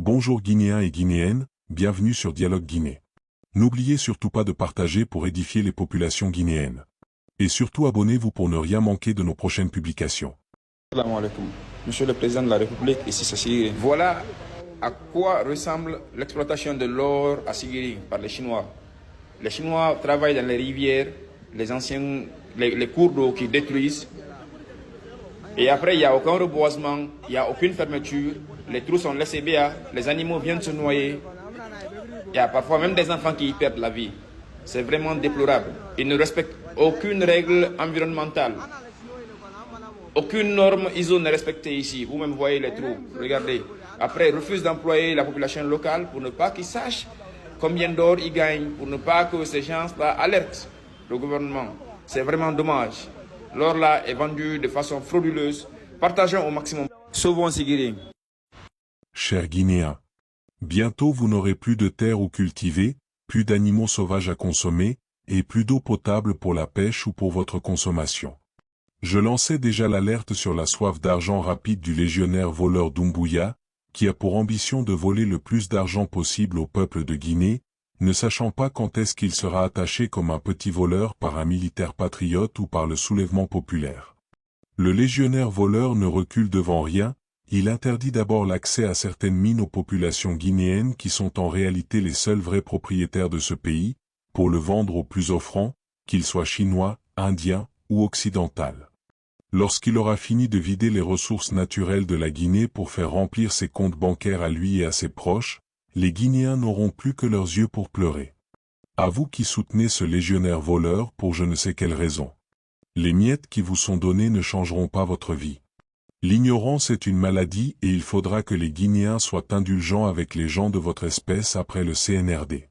Bonjour Guinéens et Guinéennes, bienvenue sur Dialogue Guinée. N'oubliez surtout pas de partager pour édifier les populations guinéennes. Et surtout abonnez-vous pour ne rien manquer de nos prochaines publications. Salam alaikum. Monsieur le Président de la République, ici c'est Sigiri. Voilà à quoi ressemble l'exploitation de l'or à Sigiri par les Chinois. Les Chinois travaillent dans les rivières, les cours d'eau qui détruisent. Et après, il n'y a aucun reboisement, il n'y a aucune fermeture. Les trous sont laissés béats, les animaux viennent se noyer. Il y a parfois même des enfants qui y perdent la vie. C'est vraiment déplorable. Ils ne respectent aucune règle environnementale. Aucune norme ISO n'est respectée ici. Vous-même voyez les trous. Regardez. Après, ils refusent d'employer la population locale pour ne pas qu'ils sachent combien d'or ils gagnent, pour ne pas que ces gens-là alertent le gouvernement. C'est vraiment dommage. L'or là est vendu de façon frauduleuse. Partageons au maximum. Sauvons Sigiri. Chers Guinéens, bientôt vous n'aurez plus de terre où cultiver, plus d'animaux sauvages à consommer, et plus d'eau potable pour la pêche ou pour votre consommation. Je lançais déjà l'alerte sur la soif d'argent rapide du légionnaire voleur Doumbouya, qui a pour ambition de voler le plus d'argent possible au peuple de Guinée, ne sachant pas quand est-ce qu'il sera attaché comme un petit voleur par un militaire patriote ou par le soulèvement populaire. Le légionnaire voleur ne recule devant rien, il interdit d'abord l'accès à certaines mines aux populations guinéennes qui sont en réalité les seuls vrais propriétaires de ce pays, pour le vendre aux plus offrants, qu'ils soient chinois, indiens ou occidentaux. Lorsqu'il aura fini de vider les ressources naturelles de la Guinée pour faire remplir ses comptes bancaires à lui et à ses proches, les Guinéens n'auront plus que leurs yeux pour pleurer. À vous qui soutenez ce légionnaire voleur pour je ne sais quelle raison. Les miettes qui vous sont données ne changeront pas votre vie. L'ignorance est une maladie et il faudra que les Guinéens soient indulgents avec les gens de votre espèce après le CNRD.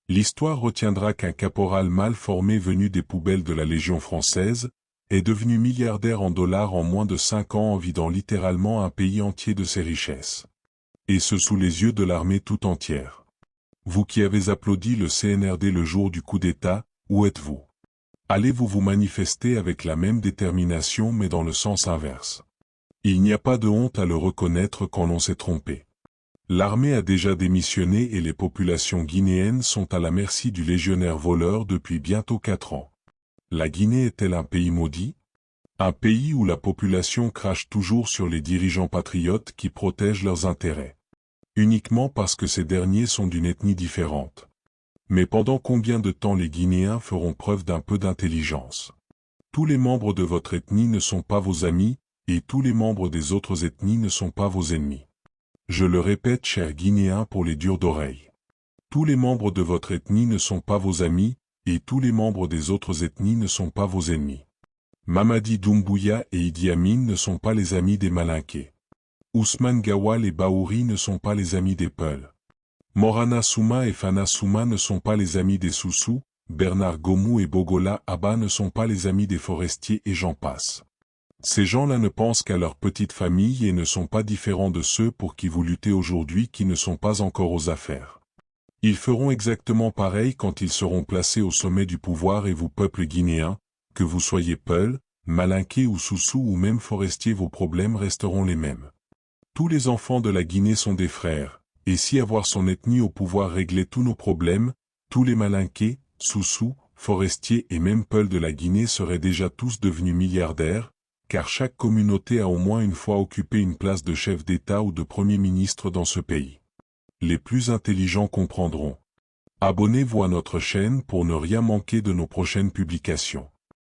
L'histoire retiendra qu'un caporal mal formé venu des poubelles de la Légion française est devenu milliardaire en dollars en moins de 5 ans en vidant littéralement un pays entier de ses richesses. Et ce sous les yeux de l'armée tout entière. Vous qui avez applaudi le CNRD le jour du coup d'État, où êtes-vous? Allez-vous vous manifester avec la même détermination mais dans le sens inverse? Il n'y a pas de honte à le reconnaître quand l'on s'est trompé. L'armée a déjà démissionné et les populations guinéennes sont à la merci du légionnaire voleur depuis bientôt 4 ans. La Guinée est-elle un pays maudit? Un pays où la population crache toujours sur les dirigeants patriotes qui protègent leurs intérêts. Uniquement parce que ces derniers sont d'une ethnie différente. Mais pendant combien de temps les Guinéens feront preuve d'un peu d'intelligence? Tous les membres de votre ethnie ne sont pas vos amis, et tous les membres des autres ethnies ne sont pas vos ennemis. Je le répète, chers Guinéens, pour les durs d'oreille. Tous les membres de votre ethnie ne sont pas vos amis, et tous les membres des autres ethnies ne sont pas vos ennemis. Mamadi Doumbouya et Idi Amin ne sont pas les amis des Malinqués. Ousmane Gawal et Bahouri ne sont pas les amis des Peuls. Morana Souma et Fana Souma ne sont pas les amis des Soussous, Bernard Gomou et Bogola Abba ne sont pas les amis des forestiers et j'en passe. Ces gens-là ne pensent qu'à leur petite famille et ne sont pas différents de ceux pour qui vous luttez aujourd'hui qui ne sont pas encore aux affaires. Ils feront exactement pareil quand ils seront placés au sommet du pouvoir et vous peuple guinéen, que vous soyez Peul, Malinqué ou Soussou ou même forestier, vos problèmes resteront les mêmes. Tous les enfants de la Guinée sont des frères, et si avoir son ethnie au pouvoir réglait tous nos problèmes, tous les Malinqués, Soussou, forestiers et même Peul de la Guinée seraient déjà tous devenus milliardaires, car chaque communauté a au moins une fois occupé une place de chef d'État ou de Premier ministre dans ce pays. Les plus intelligents comprendront. Abonnez-vous à notre chaîne pour ne rien manquer de nos prochaines publications.